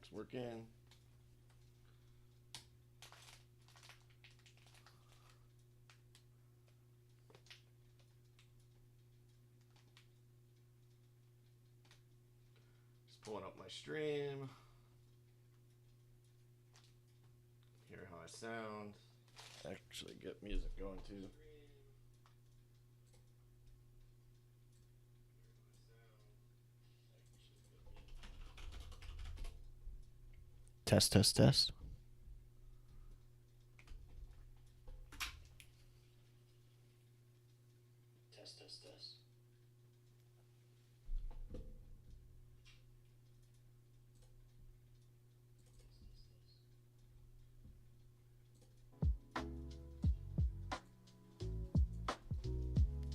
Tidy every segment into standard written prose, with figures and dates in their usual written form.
Bricks working. Just pulling up my stream. Hear how I sound. Actually get music going too. Test, test, test. Test, test, test.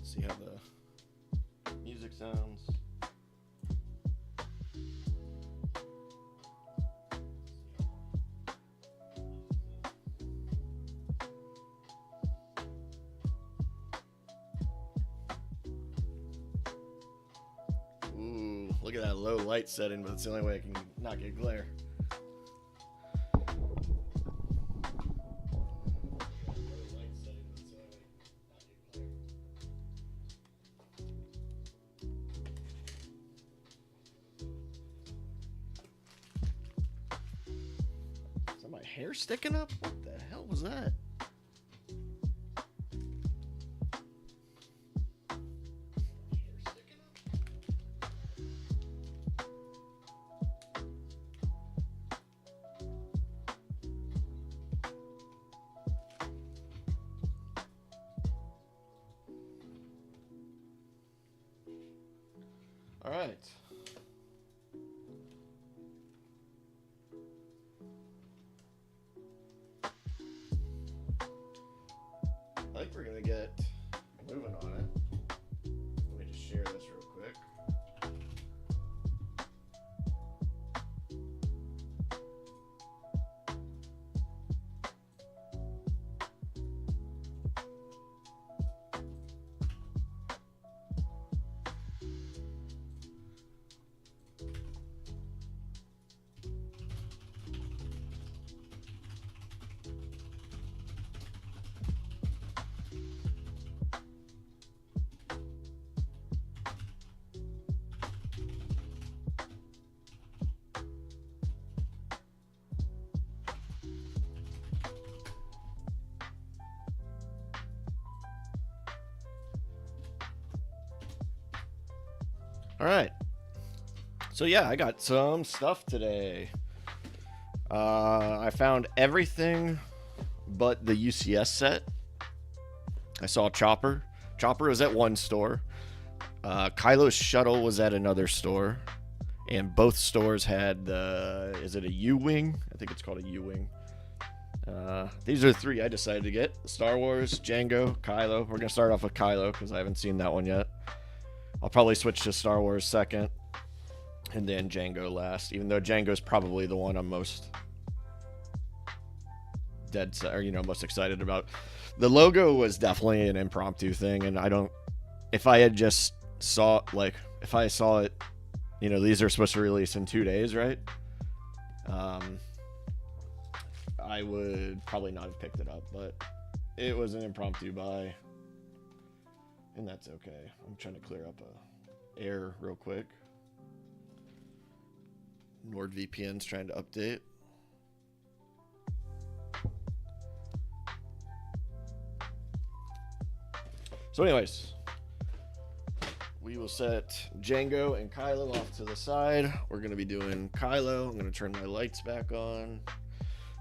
See how the music sounds. Ooh, look at that low light setting, but it's the only way I can not get glare. Is that my hair sticking up? What the hell was that? All right. I think we're gonna get moving on it. Let me just share this real quick. All right. So yeah, I got some stuff today. I found everything but the UCS set. I saw Chopper. Chopper was at one store. Kylo's shuttle was at another store. And both stores had the, is it a U-Wing? I think it's called a U-Wing. These are the three I decided to get. Star Wars, Jango, Kylo. We're going to start off with Kylo because I haven't seen that one yet. I'll probably switch to Star Wars second, and then Jango last. Even though Jango's probably the one I'm most most excited about. The logo was definitely an impromptu thing, and I don't. If I had just saw if I saw it, these are supposed to release in 2 days, right? I would probably not have picked it up, but it was an impromptu buy. And that's okay. I'm trying to clear up a error real quick. NordVPN's trying to update. So anyways, we will set Jango and Kylo off to the side. We're going to be doing Kylo. I'm going to turn my lights back on.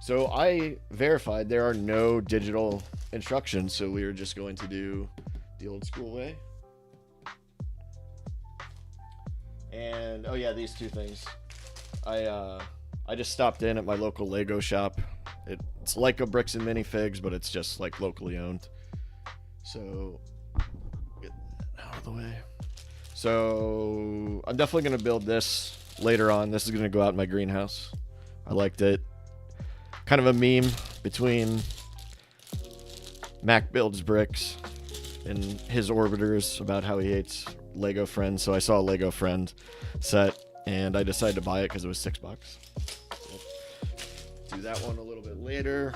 So I verified there are no digital instructions, so we are just going to do the old school way. And oh yeah, these two things. I just stopped in at my local Lego shop. It's like a Bricks and Minifigs, but it's just like locally owned. So get that out of the way. So I'm definitely gonna build this later on. This is gonna go out in my greenhouse. I liked it. Kind of a meme between Mac builds bricks and his orbiters about how he hates Lego Friends. So I saw a Lego Friend set and I decided to buy it because it was $6. do that one a little bit later.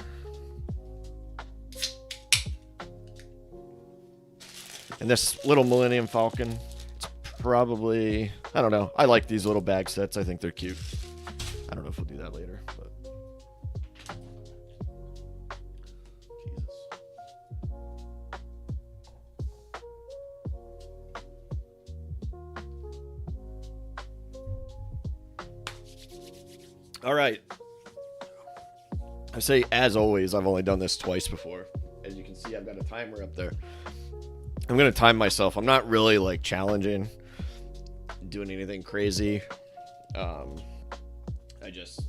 And this little Millennium Falcon, it's probably, I don't know. I like these little bag sets. I think they're cute. I don't know if we'll do that later, but. Jesus. All right. I say, as always, I've only done this twice before. As you can see, I've got a timer up there. I'm going to time myself. I'm not really, like, challenging, doing anything crazy. I just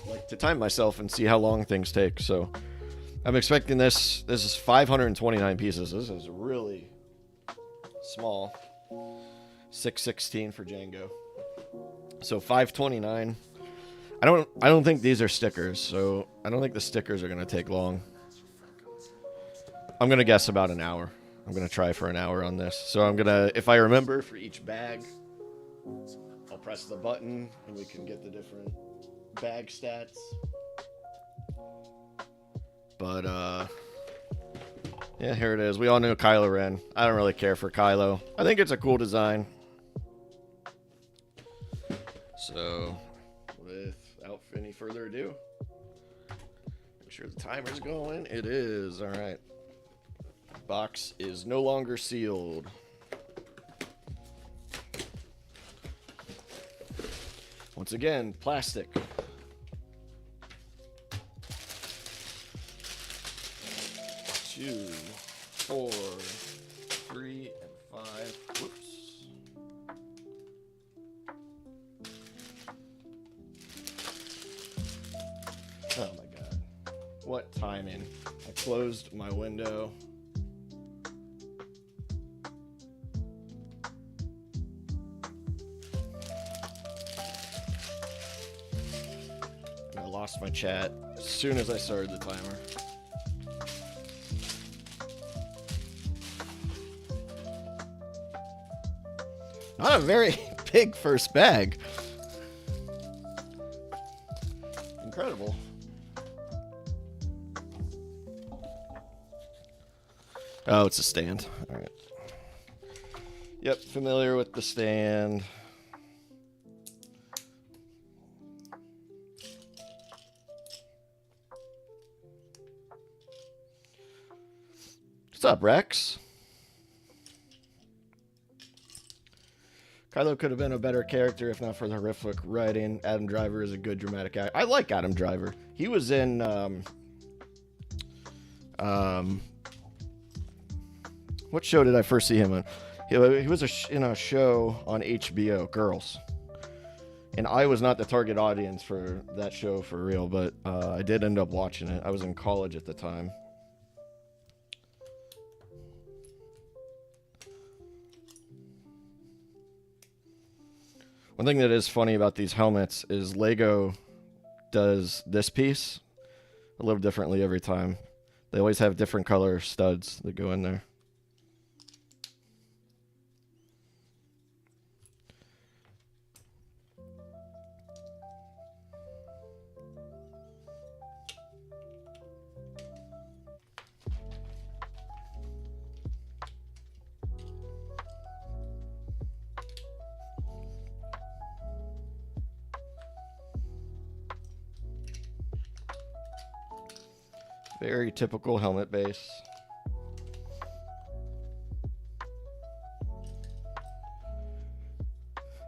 like to time myself and see how long things take. So I'm expecting this. This is 529 pieces. This is really small. 616 for Jango. So 529. I don't think these are stickers, so I don't think the stickers are going to take long. I'm going to guess about an hour. I'm going to try for an hour on this. So I'm going to, if I remember for each bag, I'll press the button and we can get the different bag stats. But, yeah, here it is. We all knew Kylo Renn. I don't really care for Kylo. I think it's a cool design. So, without any further ado, make sure the timer's going. It is. All right. Box is no longer sealed. Once again, plastic. 2, 4, 3, and 5. Whoops. Oh my god. What timing. I closed my window. I lost my chat as soon as I started the timer. Not a very big first bag. Incredible. Oh, it's a stand. All right. Yep, familiar with the stand. What's up, Rex? Kylo could have been a better character if not for the horrific writing. Adam Driver is a good dramatic actor. I like Adam Driver. He was in what show did I first see him on? He was in a show on HBO, Girls. And I was not the target audience for that show for real, but I did end up watching it. I was in college at the time. One thing that is funny about these helmets is Lego does this piece a little differently every time. They always have different color studs that go in there. Very typical helmet base.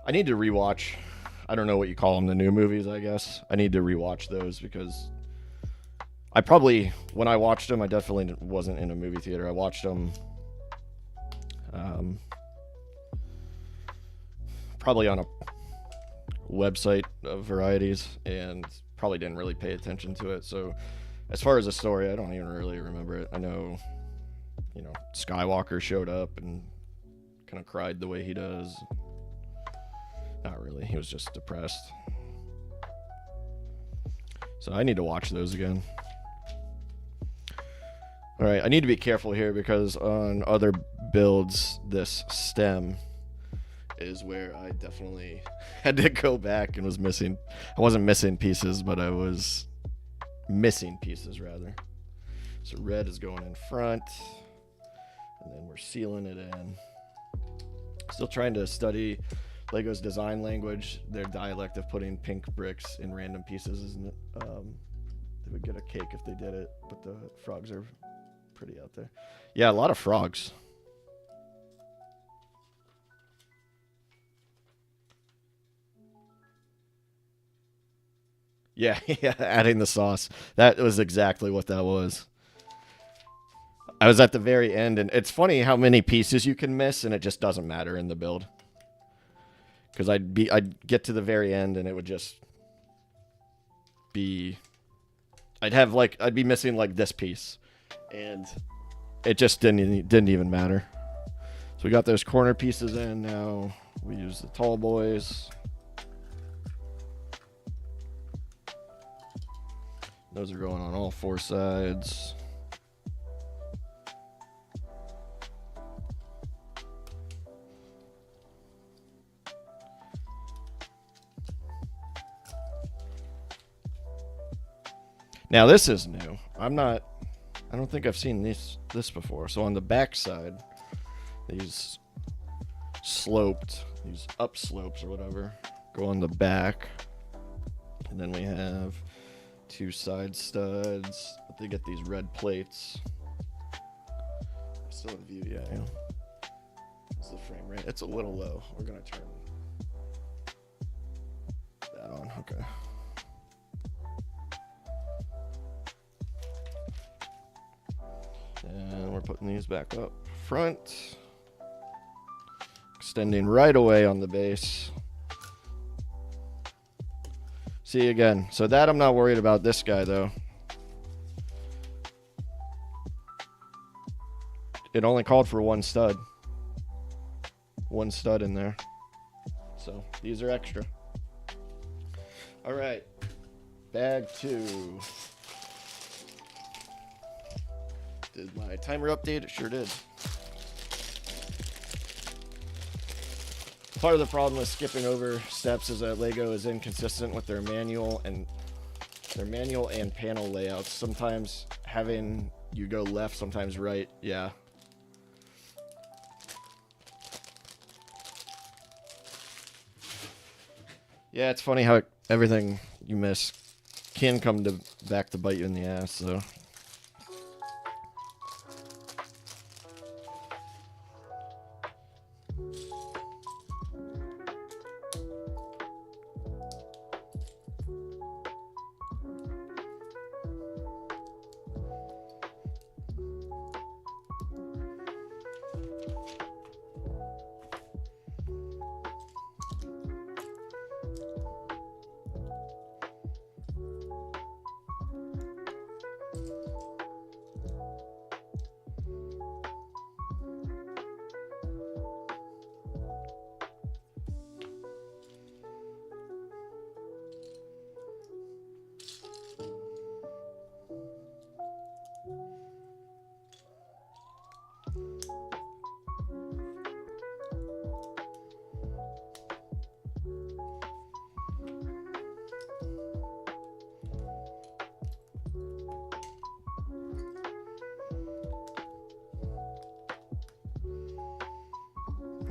I need to rewatch. I don't know what you call them, the new movies, I guess. I need to rewatch those because I probably, when I watched them, I definitely wasn't in a movie theater. I watched them probably on a website of varieties and probably didn't really pay attention to it. So as far as the story, I don't even really remember it. I know, Skywalker showed up and kind of cried the way he does. Not really. He was just depressed. So I need to watch those again. All right, I need to be careful here because on other builds, this stem is where I definitely had to go back and was missing. I wasn't missing pieces, but I was missing pieces rather. So red is going in front, and then we're sealing it in. Still trying to study Lego's design language, their dialect of putting pink bricks in random pieces. Isn't it? They would get a cake if they did it, but the frogs are pretty out there. Yeah, a lot of frogs. Yeah, yeah, adding the sauce. That was exactly what that was. I was at the very end, and it's funny how many pieces you can miss, and it just doesn't matter in the build. Because I'd get to the very end, and it would just be, I'd be missing like this piece, and it just didn't even matter. So we got those corner pieces in. Now we use the tall boys. Those are going on all four sides. Now this is new. I don't think I've seen this before. So on the back side, these up slopes or whatever, go on the back. And then we have two side studs, but they get these red plates. I still have view, yeah. It's the frame rate. It's a little low. We're gonna turn that on. Okay. And we're putting these back up front. Extending right away on the base. See again. So that I'm not worried about. This guy though. It only called for one stud. One stud in there. So these are extra. All right. Bag 2. Did my timer update? It sure did. Part of the problem with skipping over steps is that Lego is inconsistent with their manual and panel layouts. Sometimes having you go left, sometimes right. Yeah. Yeah, it's funny how everything you miss can come back to bite you in the ass, so.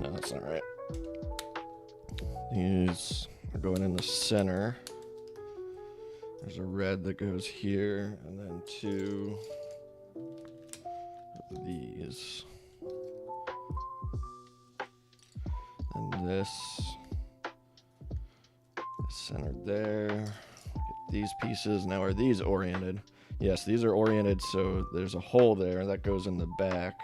No, that's not right. These are going in the center. There's a red that goes here, and then two of these. And this is centered there. Get these pieces. Now, are these oriented? Yes, these are oriented, so there's a hole there that goes in the back.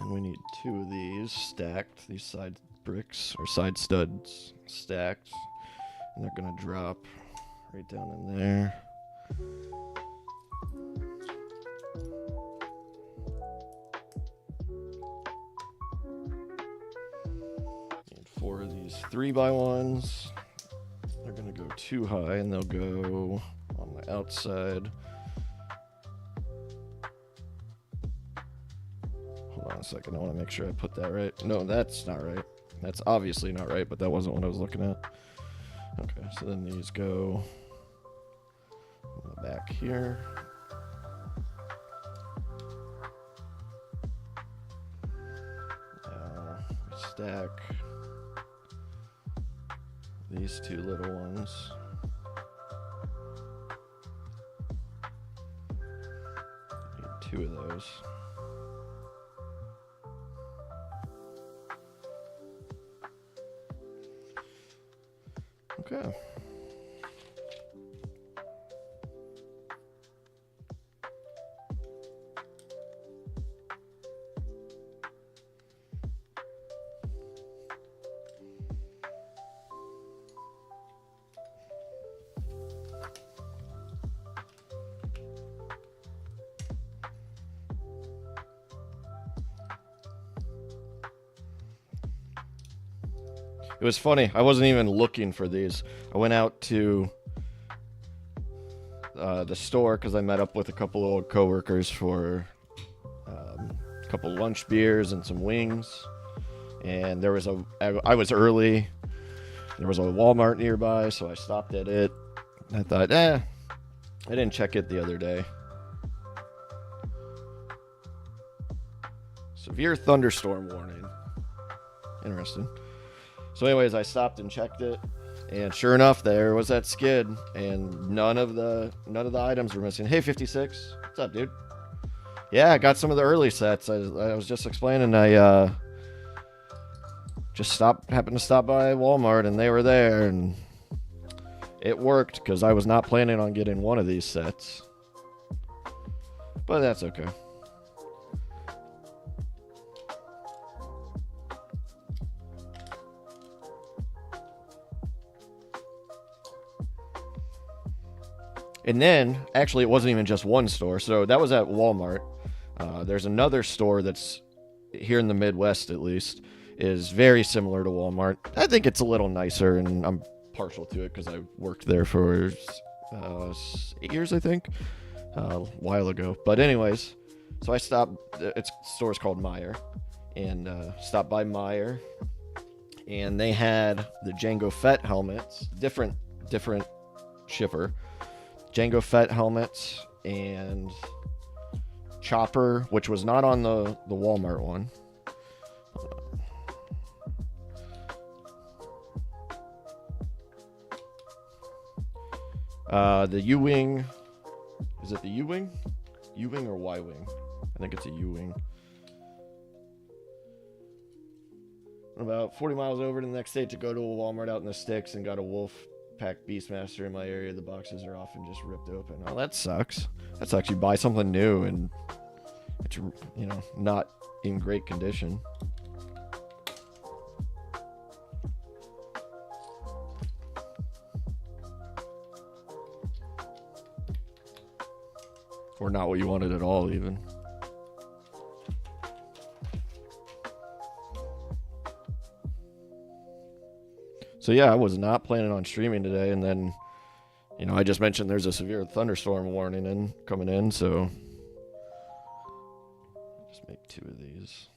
We need two of these stacked, these side bricks or side studs stacked, and they're gonna drop right down in there. Need 4 of these 3x1s. They're gonna go too high, and they'll go on the outside. Hold on a second. I want to make sure I put that right. No, that's not right. That's obviously not right, but that wasn't what I was looking at. Okay, so then these go back here. Now we stack these two little ones. Need two of those. Okay. It was funny. I wasn't even looking for these. I went out to the store because I met up with a couple old coworkers for a couple lunch beers and some wings. And there was I was early. There was a Walmart nearby, so I stopped at it. I thought, I didn't check it the other day. Severe thunderstorm warning. Interesting. So anyways, I stopped and checked it, and sure enough, there was that skid, and none of the items were missing. Hey, 56, what's up, dude? Yeah, I got some of the early sets. I was just explaining. I just happened to stop by Walmart, and they were there, and it worked because I was not planning on getting one of these sets, but that's okay. And then, actually, it wasn't even just one store. So that was at Walmart. There's another store that's here in the Midwest, at least, is very similar to Walmart. I think it's a little nicer, and I'm partial to it because I worked there for 8 years, I think, a while ago. But anyways, so I stopped. Its store's called Meijer, and stopped by Meijer, and they had the Jango Fett helmets, different shipper. Jango Fett helmets and Chopper, which was not on the Walmart one. The U-Wing. Is it the U-Wing? U-Wing or Y-Wing? I think it's a U-Wing. About 40 miles over to the next state to go to a Walmart out in the sticks and got a Wolf Pack Beastmaster in my area. The boxes are often just ripped open. Oh, that sucks. That sucks. You buy something new and it's, not in great condition. Or not what you wanted at all, even. So yeah, I was not planning on streaming today, and then, I just mentioned there's a severe thunderstorm warning coming in, so just make 2 of these.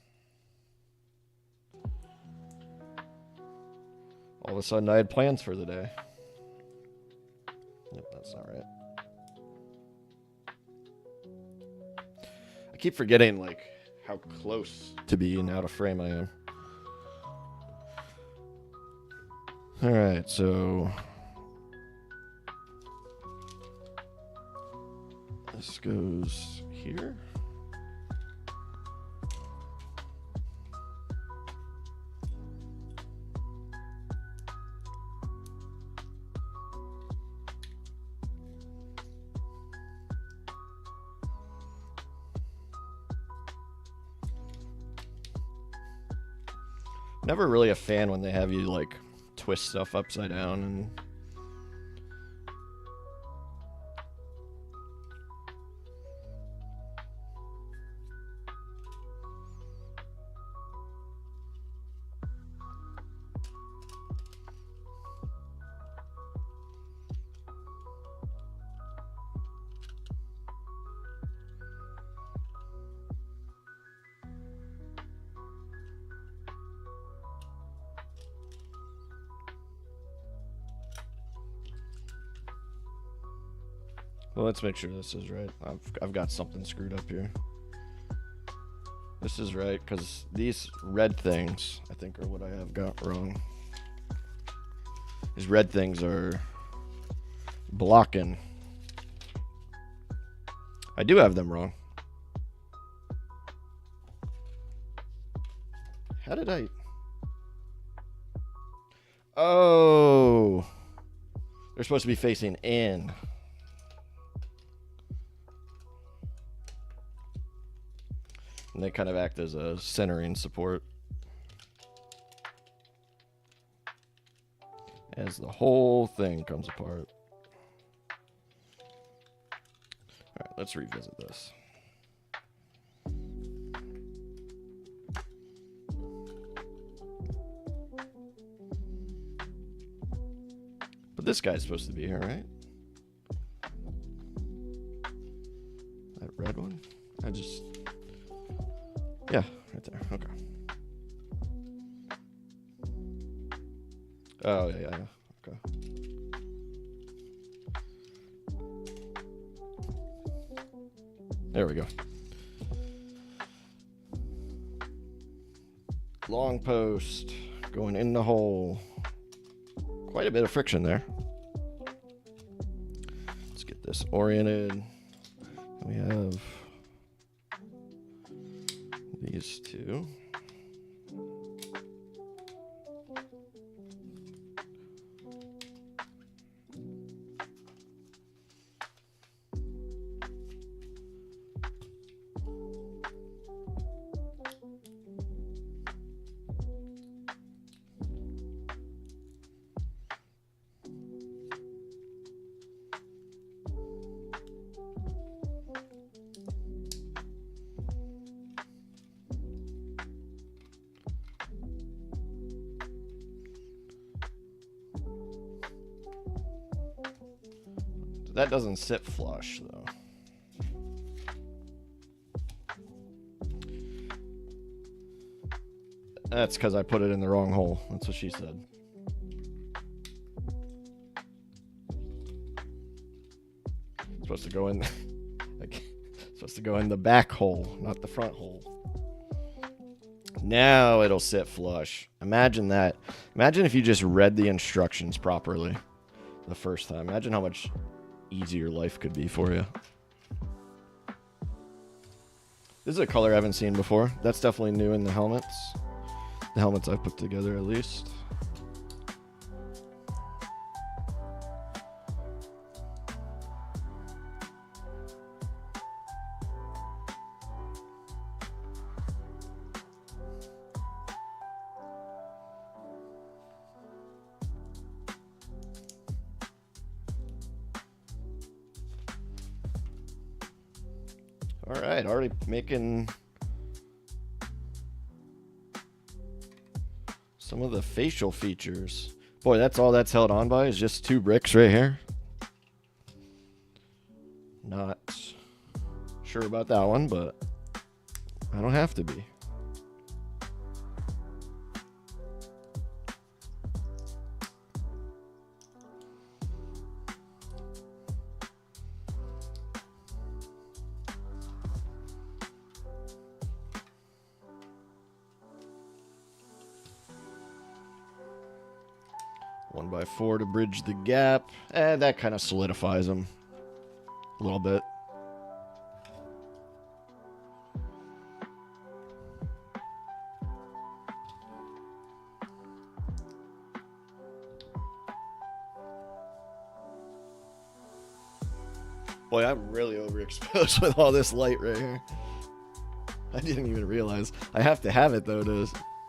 All of a sudden, I had plans for the day. Yep, that's not right. I keep forgetting, how close to being out of frame I am. Alright, so this goes here. Never really a fan when they have you twist stuff upside down and Well, let's make sure this is right. I've got something screwed up here. This is right, because these red things, I think, are what I have got wrong. These red things are blocking. I do have them wrong. How did I... Oh! They're supposed to be facing in. And they kind of act as a centering support. As the whole thing comes apart. Alright, let's revisit this. But this guy's supposed to be here, right? That red one? Yeah, right there. Okay. Oh, yeah. Okay. There we go. Long post going in the hole. Quite a bit of friction there. Let's get this oriented. We have these two. That doesn't sit flush, though. That's because I put it in the wrong hole. That's what she said. It's supposed to go in. It's supposed to go in the back hole, not the front hole. Now it'll sit flush. Imagine that. Imagine if you just read the instructions properly the first time. Imagine how much easier life could be for you. This is a color I haven't seen before. That's definitely new in the helmets. The helmets I've put together, at least. All right, already making some of the facial features. Boy, that's all that's held on by is just 2 bricks right here. Not sure about that one, but I don't have to be. One by 4 to bridge the gap. And that kind of solidifies them a little bit. Boy, I'm really overexposed with all this light right here. I didn't even realize. I have to have it, though, to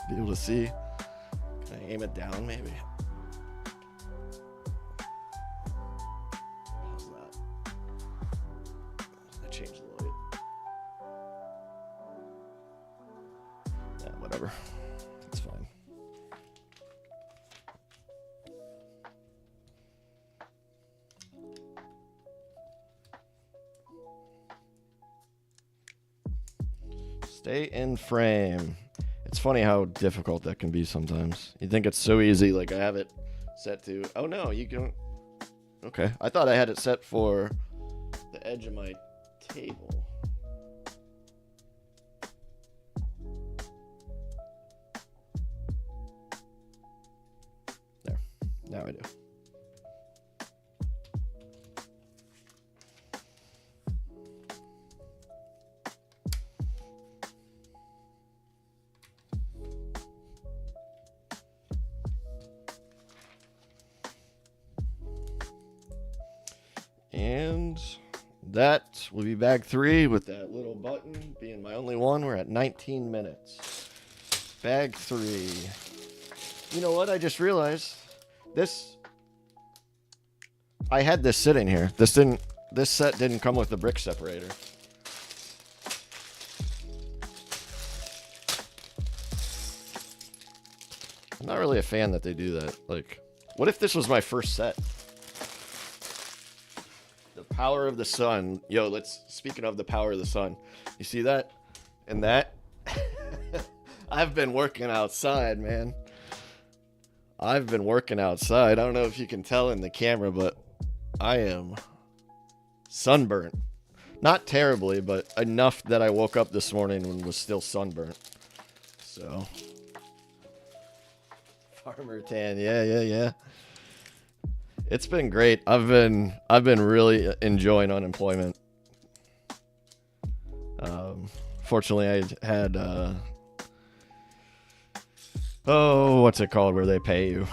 be able to see. Can I aim it down, maybe? How's that? I changed the light. Yeah, whatever. It's fine. Stay in frame. It's funny how difficult that can be sometimes. You think it's so easy, like I have it set to, oh no, you don't. Okay, I thought I had it set for the edge of my table. There. Now I do. And that will be bag 3 with that little button being my only one. We're at 19 minutes. Bag 3. You know what? I just realized this. I had this sitting here. This set didn't come with the brick separator. I'm not really a fan that they do that. Like, what if this was my first set? Power of the sun. Yo, speaking of the power of the sun, you see that and that? I've been working outside, man. I've been working outside. I don't know if you can tell in the camera, but I am sunburnt. Not terribly, but enough that I woke up this morning and was still sunburnt. So, farmer tan. Yeah. It's been great. I've been really enjoying unemployment. Fortunately, I had what's it called where they pay you,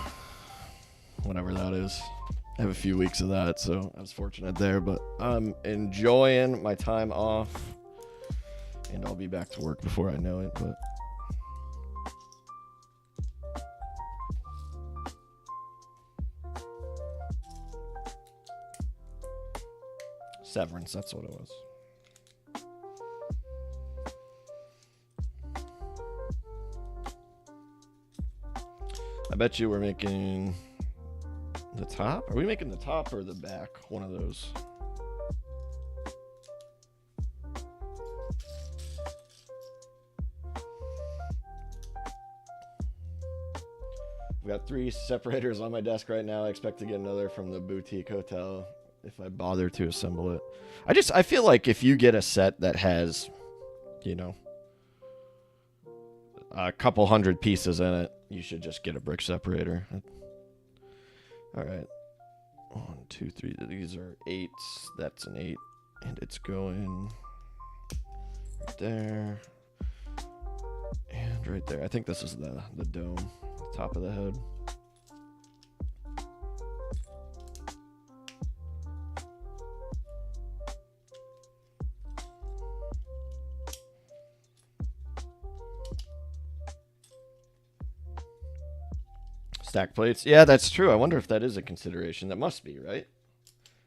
whatever that is. I have a few weeks of that, so I was fortunate there. But I'm enjoying my time off, and I'll be back to work before I know it. But severance, that's what it was. I bet you we're making the top. Are we making the top or the back? One of those. I've got 3 separators on my desk right now. I expect to get another from the boutique hotel if I bother to assemble it. I feel like if you get a set that has, you know, a couple hundred pieces in it, you should just get a brick separator. All right. 1, 2, 3. These are 8s. That's an 8. And it's going right there. And right there. I think this is the dome, the top of the head. Stack plates. Yeah, that's true. I wonder if that is a consideration. That must be, right?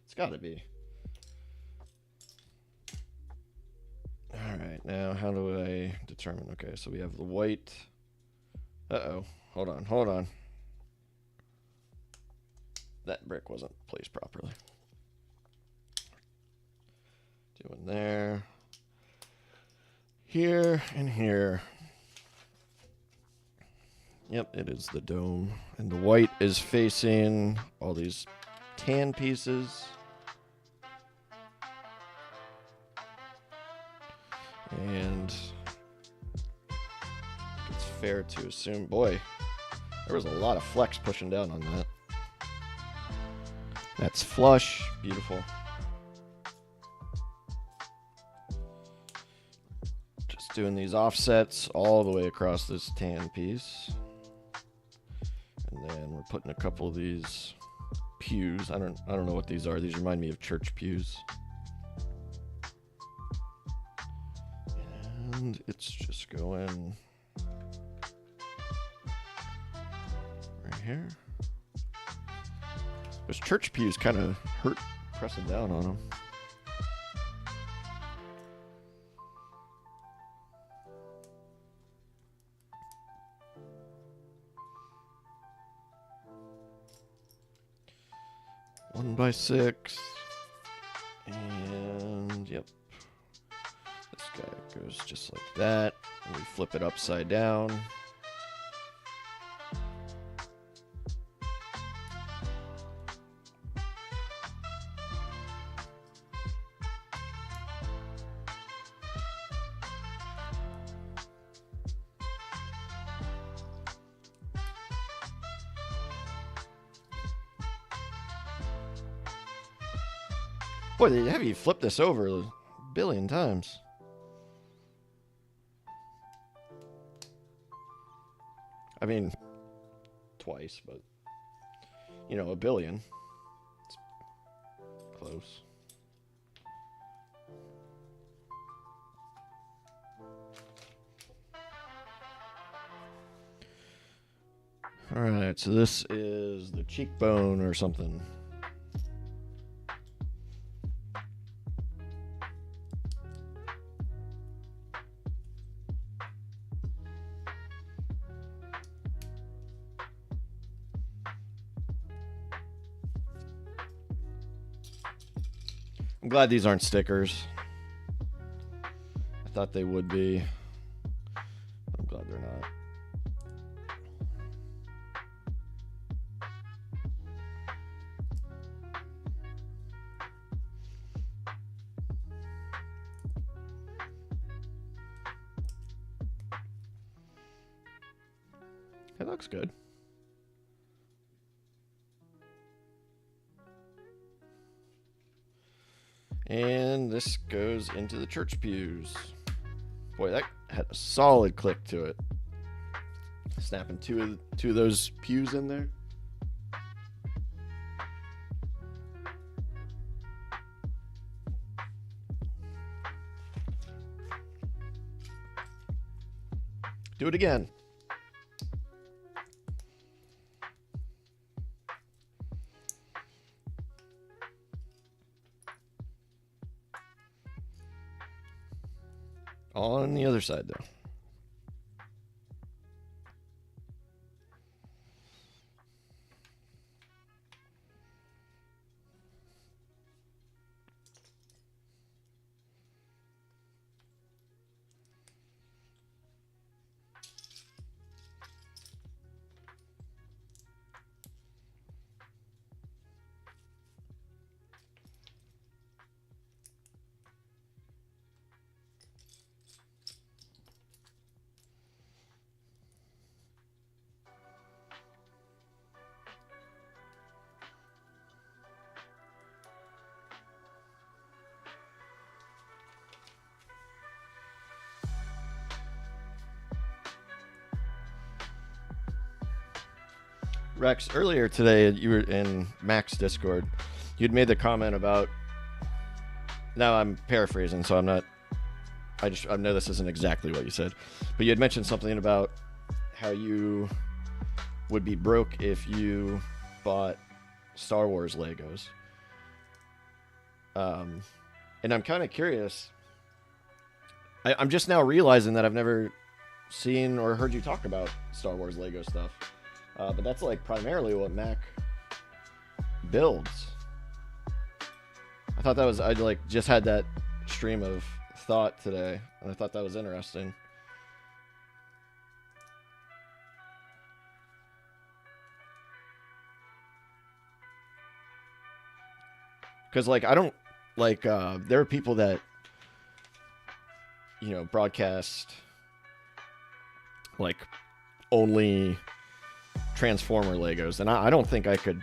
It's got to be. All right. Now, how do I determine? Okay, so we have the white. Uh-oh. Hold on. That brick wasn't placed properly. Doing there. Here and here. Yep, it is the dome. And the white is facing all these tan pieces. And it's fair to assume, boy, there was a lot of flex pushing down on that. That's flush. Beautiful. Just doing these offsets all the way across this tan piece. And then we're putting a couple of these pews. I don't know what these are. These remind me of church pews. And it's just going right here. Those church pews kind of hurt pressing down on them. One by 6, and yep, this guy goes just like that, and we flip it upside down. Boy, they have you flip this over a billion times. I mean, twice, but, you know, a billion. It's close. Alright, so this is the cheekbone or something. I'm glad these aren't stickers. I thought they would be. I'm glad they're not. It looks good. And this goes into the church pews. Boy, that had a solid click to it. Snapping two of those pews in there. Do it again. On the other side, though. Rex, earlier today, you were in Mac's Discord. You'd made the comment about. Now I'm paraphrasing, so I'm not. I know this isn't exactly what you said, but you had mentioned something about how you would be broke if you bought Star Wars Legos. And I'm kind of curious. I'm just now realizing that I've never seen or heard you talk about Star Wars Lego stuff. But that's like primarily what Mac builds. I thought that was, I like just had that stream of thought today, and I thought that was interesting. Because like I don't like there are people that broadcast like only Transformer Legos, and I don't think I could.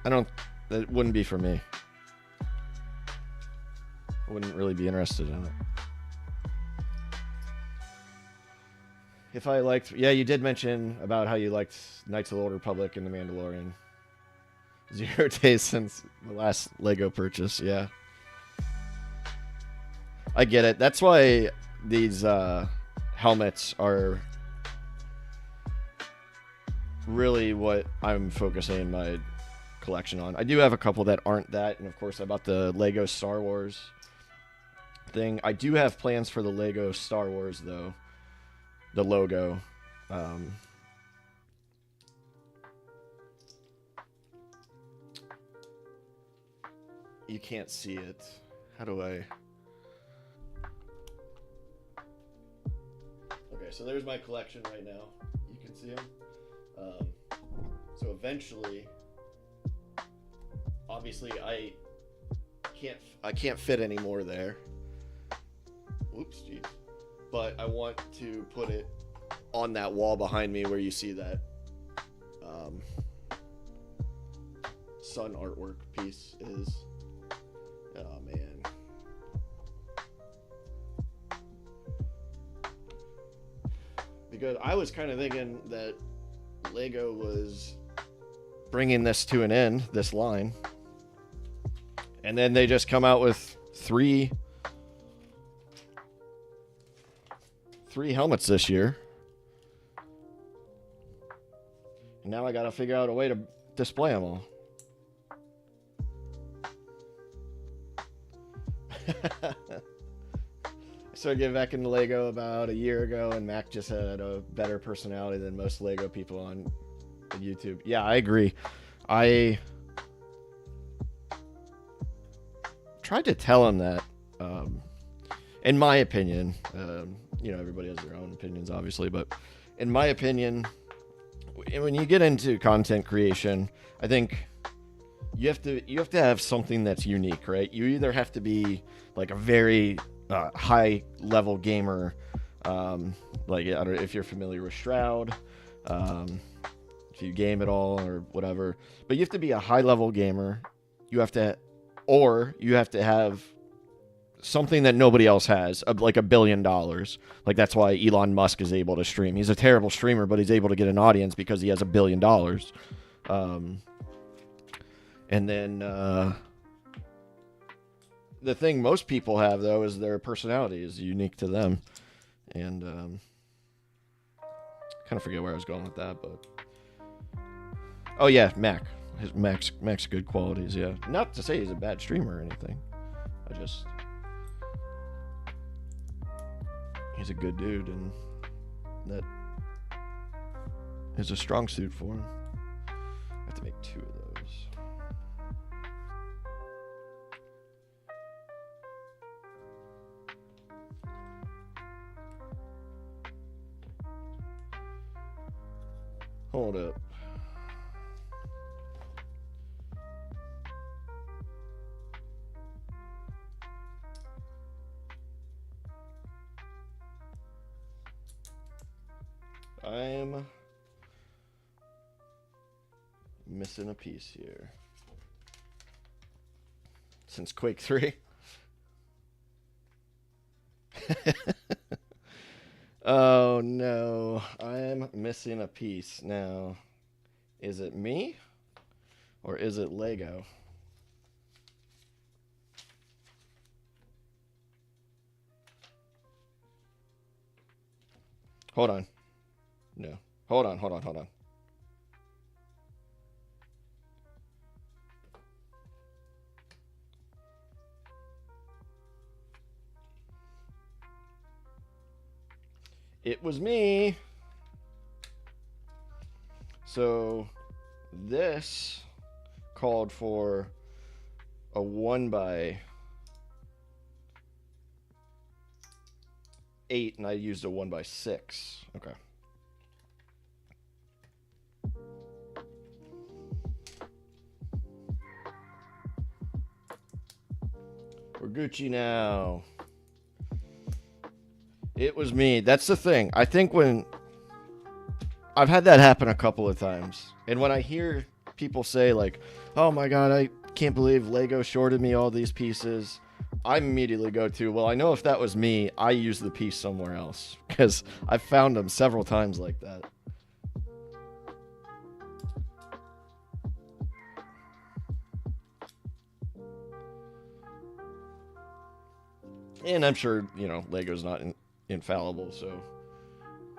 That wouldn't be for me. I wouldn't really be interested in it. If I liked, yeah, you did mention about how you liked Knights of the Old Republic and The Mandalorian. 0 days since the last Lego purchase, yeah. I get it. That's why these helmets are really what I'm focusing my collection on. I do have a couple that aren't that, and of course I bought the Lego Star Wars thing. I do have plans for the Lego Star Wars, though. The logo. You can't see it. How do I... Okay, so there's my collection right now. You can see them. So eventually, obviously I can't fit any more there. Whoops, geez. But I want to put it on that wall behind me where you see that sun artwork piece is. Oh, man. Because I was kind of thinking that Lego was bringing this to an end, this line. And then they just come out with three helmets this year. And now I got to figure out a way to display them all. I started getting back into Lego about a year ago, and Mac just had a better personality than most Lego people on YouTube. Yeah, I agree. I tried to tell him that, in my opinion, everybody has their own opinions, obviously, but in my opinion, when you get into content creation, I think you have to have something that's unique, right? You either have to be like a very high level gamer, like I don't know if you're familiar with Shroud, if you game at all or whatever, but you have to be a high level gamer. You have to have something that nobody else has, like $1 billion. Like that's why Elon Musk is able to stream. He's a terrible streamer, but he's able to get an audience because he has $1 billion. And then the thing most people have though is their personality is unique to them. And kind of forget where I was going with that, but oh yeah, Mac's good qualities. Yeah, not to say he's a bad streamer or anything. He's a good dude, and that is a strong suit for him. I have to make 2 of those. Hold up. I'm missing a piece here. Since Quake 3. Oh no, I'm missing a piece now. Is it me? Or is it Lego? Hold on. No. Hold on. It was me. So this called for a 1x8, and I used a 1x6. Okay. We're Gucci now. It was me. That's the thing. I think when I've had that happen a couple of times, and when I hear people say like, "Oh my God, I can't believe Lego shorted me all these pieces," I immediately go to, well, I know if that was me, I used the piece somewhere else, because I've found them several times like that. And I'm sure, Lego's not infallible, so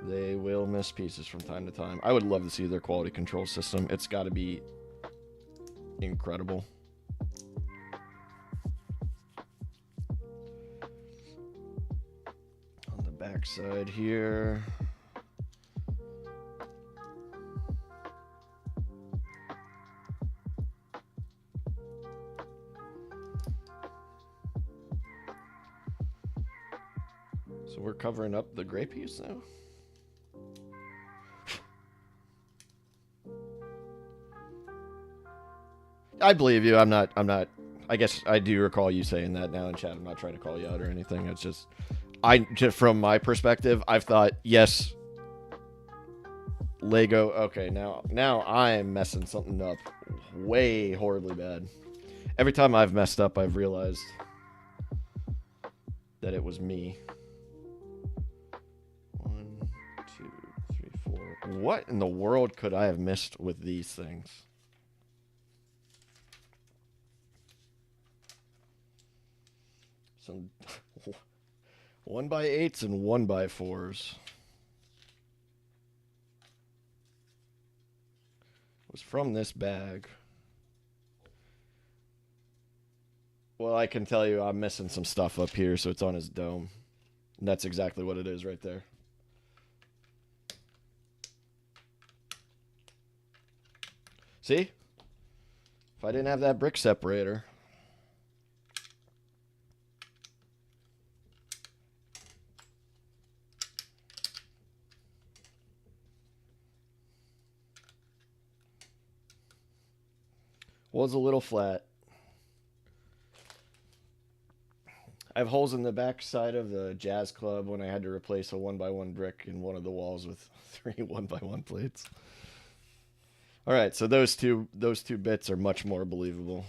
they will miss pieces from time to time. I would love to see their quality control system. It's got to be incredible. On the back side here. So we're covering up the gray piece now. I believe you. I'm not. I guess I do recall you saying that now in chat. I'm not trying to call you out or anything. It's just, from my perspective, I've thought, yes, Lego. Okay, now I'm messing something up way horribly bad. Every time I've messed up, I've realized that it was me. 1, 2, 3, 4. What in the world could I have missed with these things? Some 1x8s and 1x4s. It was from this bag. Well, I can tell you I'm missing some stuff up here, so it's on his dome. And that's exactly what it is right there. See? If I didn't have that brick separator. Was a little flat. I have holes in the back side of the jazz club when I had to replace a 1x1 brick in one of the walls with 3 1x1 plates. All right, so those two bits are much more believable.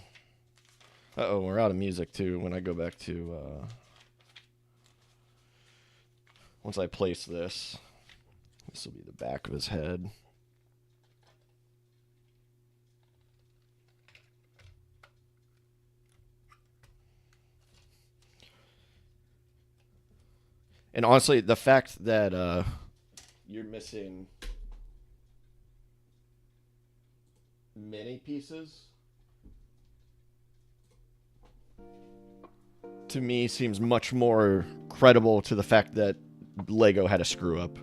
Uh-oh, we're out of music too when I go back to once I place this. This will be the back of his head. And honestly, the fact that you're missing many pieces to me seems much more credible to the fact that Lego had a screw up.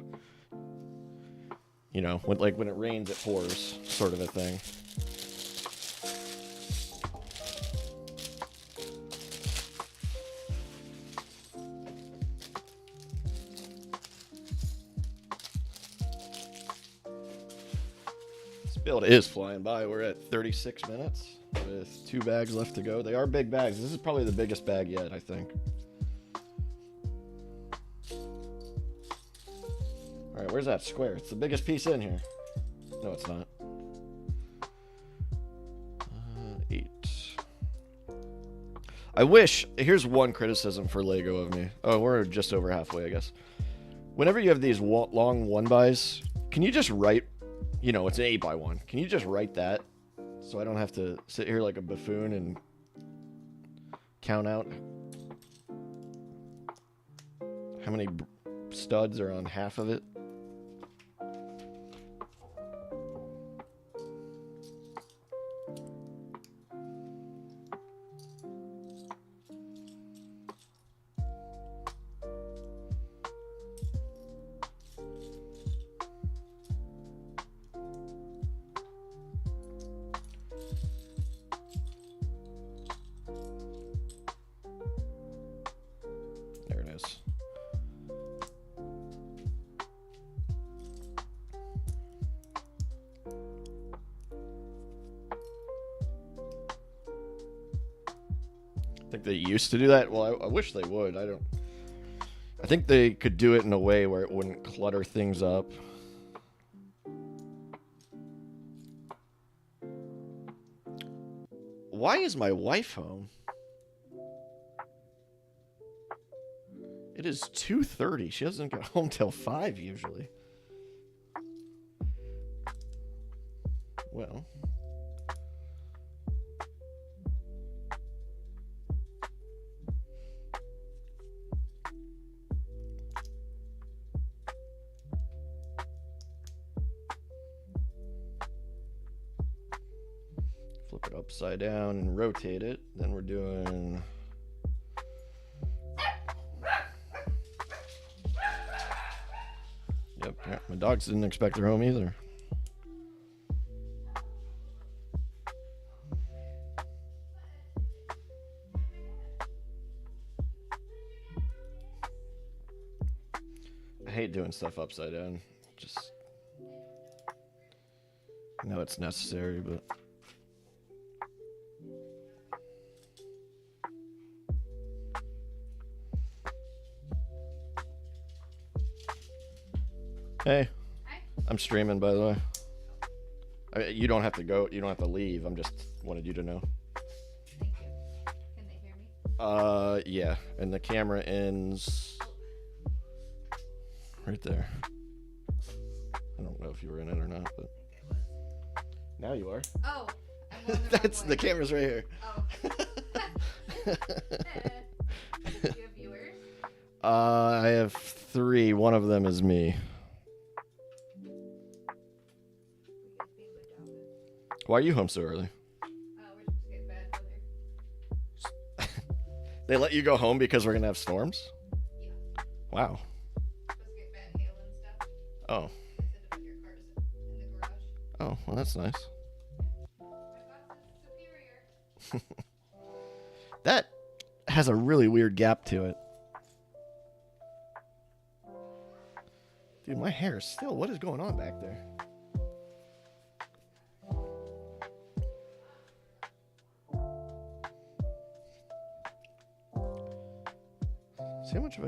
You know, when it rains, it pours, sort of a thing. Build is flying by. We're at 36 minutes with 2 bags left to go. They are big bags. This is probably the biggest bag yet, I think. All right, where's that square? It's the biggest piece in here. No, it's not. 8. I wish. Here's one criticism for Lego of me. Oh, we're just over halfway, I guess. Whenever you have these long 1x's, can you just write? You know, it's an 8x1. Can you just write that so I don't have to sit here like a buffoon and count out how many studs are on half of it? I think they used to do that. Well, I wish they would. I think they could do it in a way where it wouldn't clutter things up. Why is my wife home? It is 2:30. She doesn't get home till 5 usually. Well. Flip it upside down and rotate it. Then we're doing... Yep, my dogs didn't expect her home either. I hate doing stuff upside down. Just... I know it's necessary, but... Hey, I'm streaming, by the way. You don't have to go. You don't have to leave. I'm just wanted you to know. Yeah, and the camera ends right there. I don't know if you were in it or not, but now you are. Oh, I'm going the That's the camera's right here. Oh. Do you have viewers? I have 3. One of them is me. Why are you home so early? We're supposed to get bad weather. They let you go home because we're gonna have storms? Yeah. Wow. We're supposed to get bad hail and stuff. Oh. They said to put your cars in the garage. Oh, well, that's nice. My boss is superior. That has a really weird gap to it. Dude, my hair is still... What is going on back there? See how much of a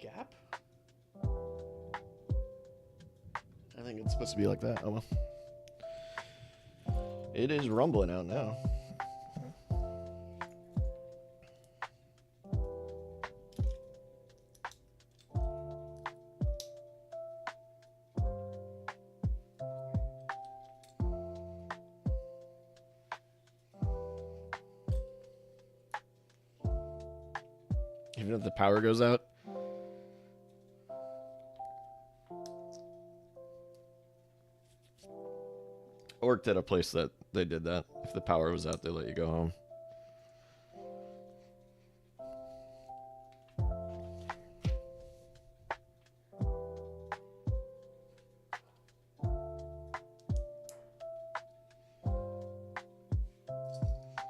gap? I think it's supposed to be like that. Oh well. It is rumbling out now. Even if the power goes out. I worked at a place that they did that. If the power was out, they let you go home.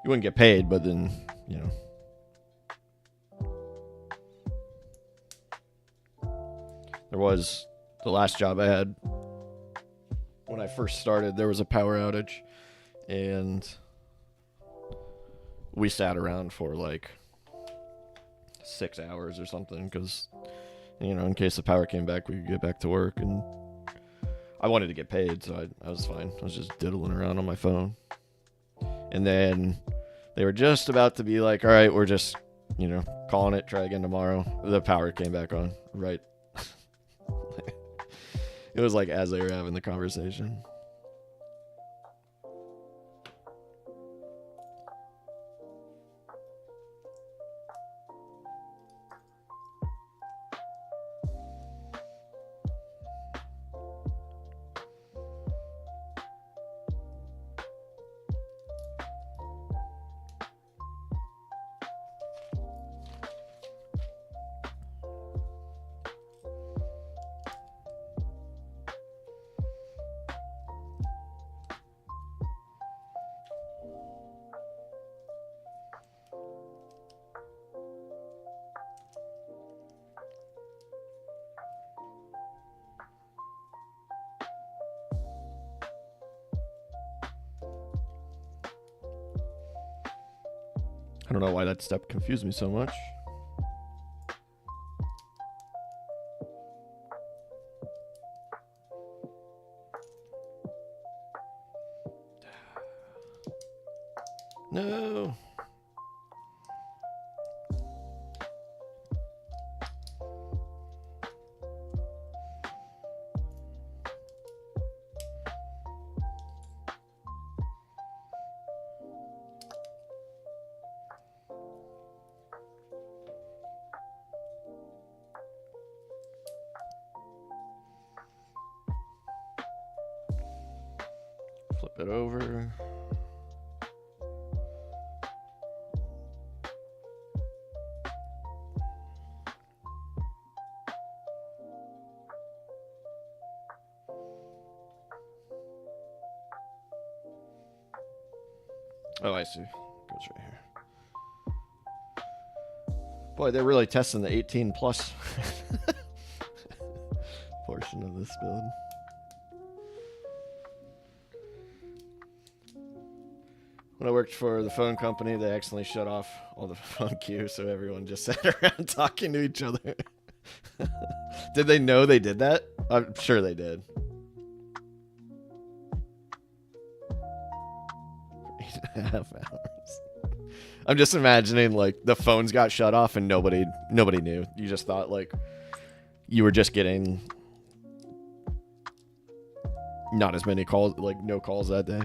You wouldn't get paid, but then, you know. There was the last job I had when I first started, there was a power outage and we sat around for like 6 hours or something because, you know, in case the power came back, we could get back to work. And I wanted to get paid, so I was fine. I was just diddling around on my phone. And then they were just about to be like, all right, we're just, you know, calling it, try again tomorrow. The power came back on, right? It was like as they were having the conversation. I don't know why that step confused me so much. No. Flip it over. Oh, I see. Goes right here. Boy, they're really testing the 18 plus portion of this build. When I worked for the phone company, they accidentally shut off all the phone queue, so everyone just sat around talking to each other. Did they know they did that? I'm sure they did. 8.5 hours. I'm just imagining like the phones got shut off and nobody knew. You just thought like you were just getting not as many calls, like no calls that day.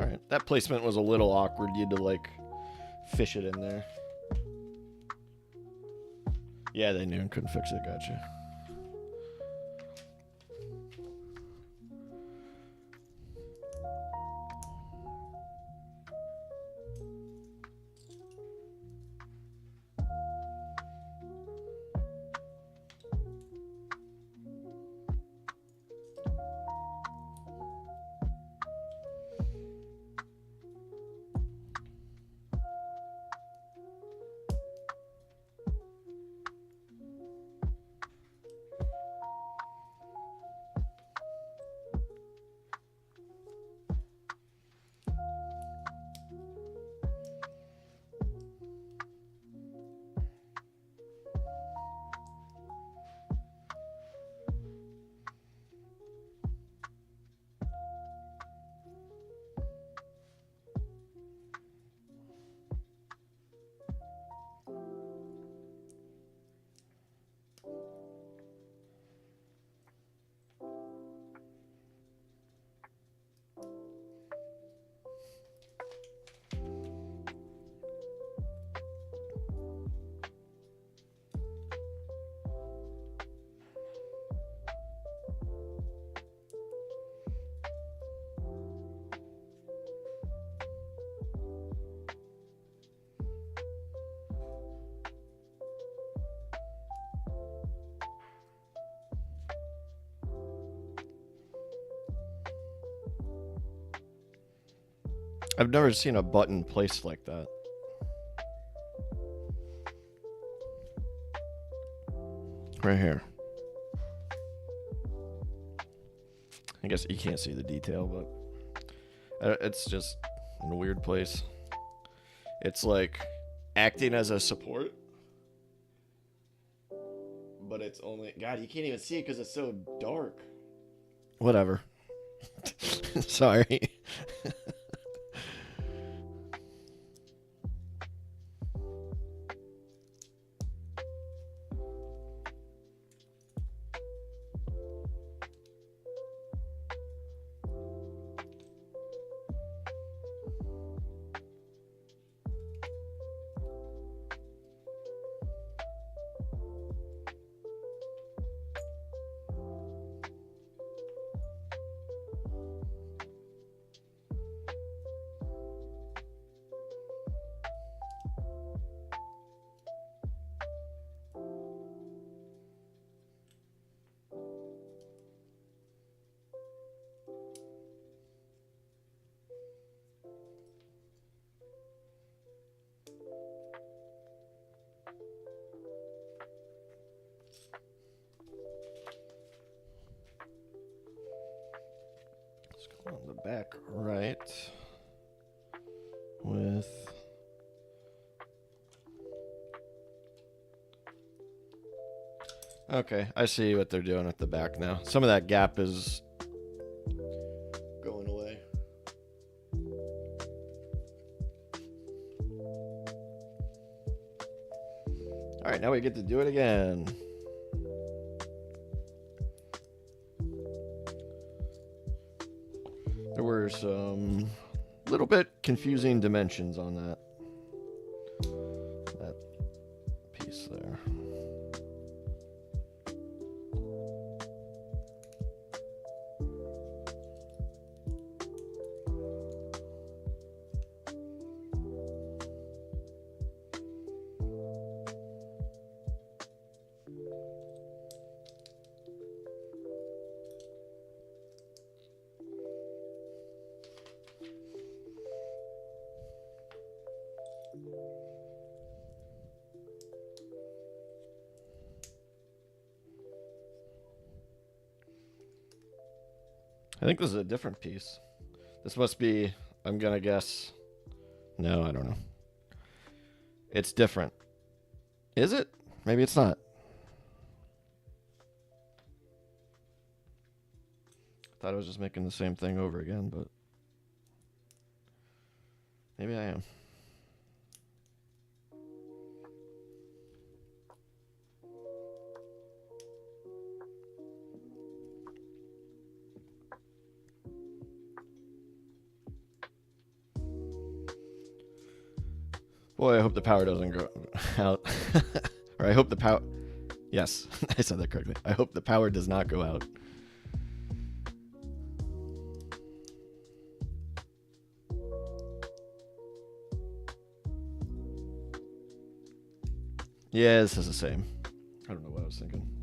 Alright, that placement was a little awkward. You had to like fish it in there. Yeah, they knew and couldn't fix it. Gotcha. I've never seen a button placed like that. Right here. I guess you can't see the detail, but it's just in a weird place. It's like acting as a support, but it's only... God, you can't even see it because it's so dark. Whatever. Sorry. On the back right with okay, I see what they're doing at the back now. Some of that gap is going away. All right, now we get to do it again. There were some little bit confusing dimensions on that piece there. I think this is a different piece. This must be, I'm gonna guess. No, I don't know. It's different. Is it? Maybe it's not. Thought I was just making the same thing over again, but maybe I am. Boy, I hope the power doesn't go out. Or I hope the power... Yes, I said that correctly. I hope the power does not go out. Yeah, this is the same. I don't know what I was thinking.